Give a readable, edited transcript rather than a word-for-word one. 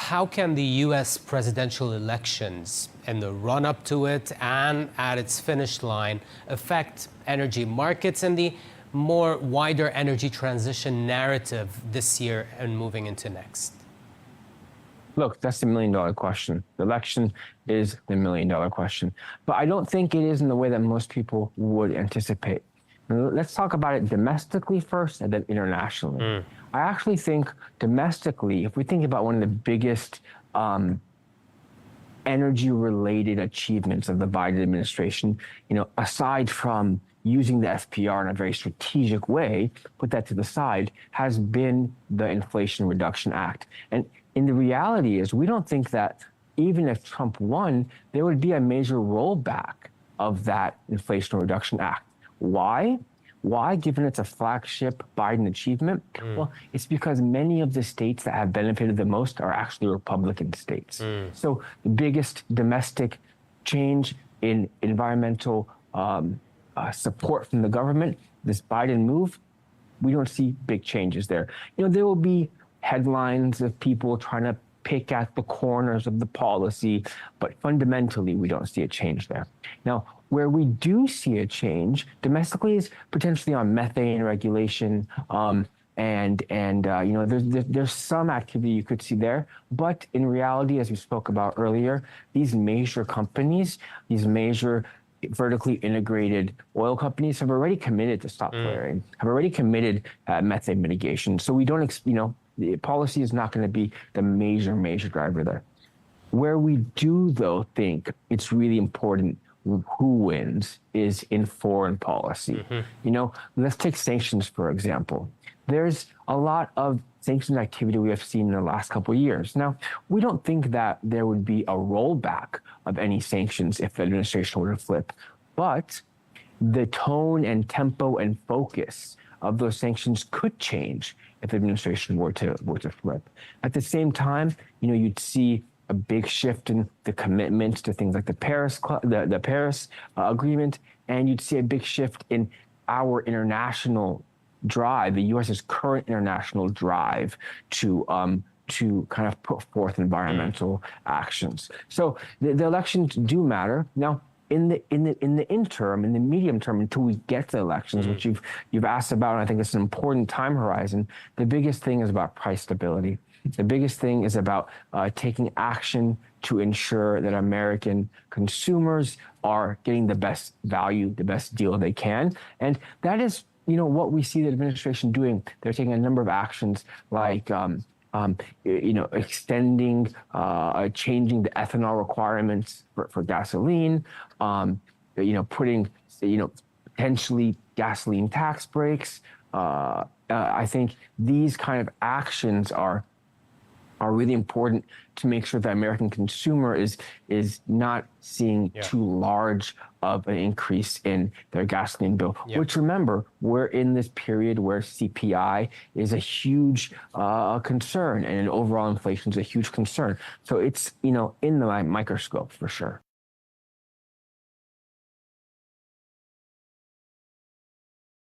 how can the U.S. presidential elections and the run-up to it and at its finish line affect energy markets and the more wider energy transition narrative this year and moving into next? Look, that's the million-dollar question. The election is the million-dollar question. But I don't think it is in the way that most people would anticipate. Let's talk about it domestically first and then internationally. I actually think domestically, if we think about one of the biggest energy-related achievements of the Biden administration, aside from using the FPR in a very strategic way, put that to the side, has been the Inflation Reduction Act. And the reality is, we don't think that even if Trump won, there would be a major rollback of that Inflation Reduction Act. Why? Why, given it's a flagship Biden achievement? Well, it's because many of the states that have benefited the most are actually Republican states. So the biggest domestic change in environmental support from the government, this Biden move, we don't see big changes there. There will be headlines of people trying to pick at the corners of the policy, but fundamentally, we don't see a change there. Now, where we do see a change domestically is potentially on methane regulation, there's some activity you could see there, but in reality, as we spoke about earlier, these major companies, these major vertically integrated oil companies have already committed to stop flaring, have already committed methane mitigation. So we don't, the policy is not going to be the major driver there. Where we do, though, think it's really important who wins is in foreign policy. Let's take sanctions, for example. There's a lot of sanctions activity we have seen in the last couple of years. Now, we don't think that there would be a rollback of any sanctions if the administration were to flip, but the tone and tempo and focus of those sanctions could change if the administration were to flip. At the same time, you'd see a big shift in the commitments to things like the Paris Agreement, and you'd see a big shift in our international drive, the U.S.'s current international drive to kind of put forth environmental actions. So the elections do matter. Now, in the interim, in the medium term, until we get to elections, which you've asked about, and I think it's an important time horizon, the biggest thing is about price stability. The biggest thing is about taking action to ensure that American consumers are getting the best value, the best deal they can. And that is, what we see the administration doing. They're taking a number of actions like, extending, changing the ethanol requirements for gasoline, putting, potentially gasoline tax breaks. I think these kind of actions are really important to make sure the American consumer is not seeing too large of an increase in their gasoline bill. Which, remember, we're in this period where CPI is a huge concern, and overall inflation is a huge concern. So it's in the microscope for sure.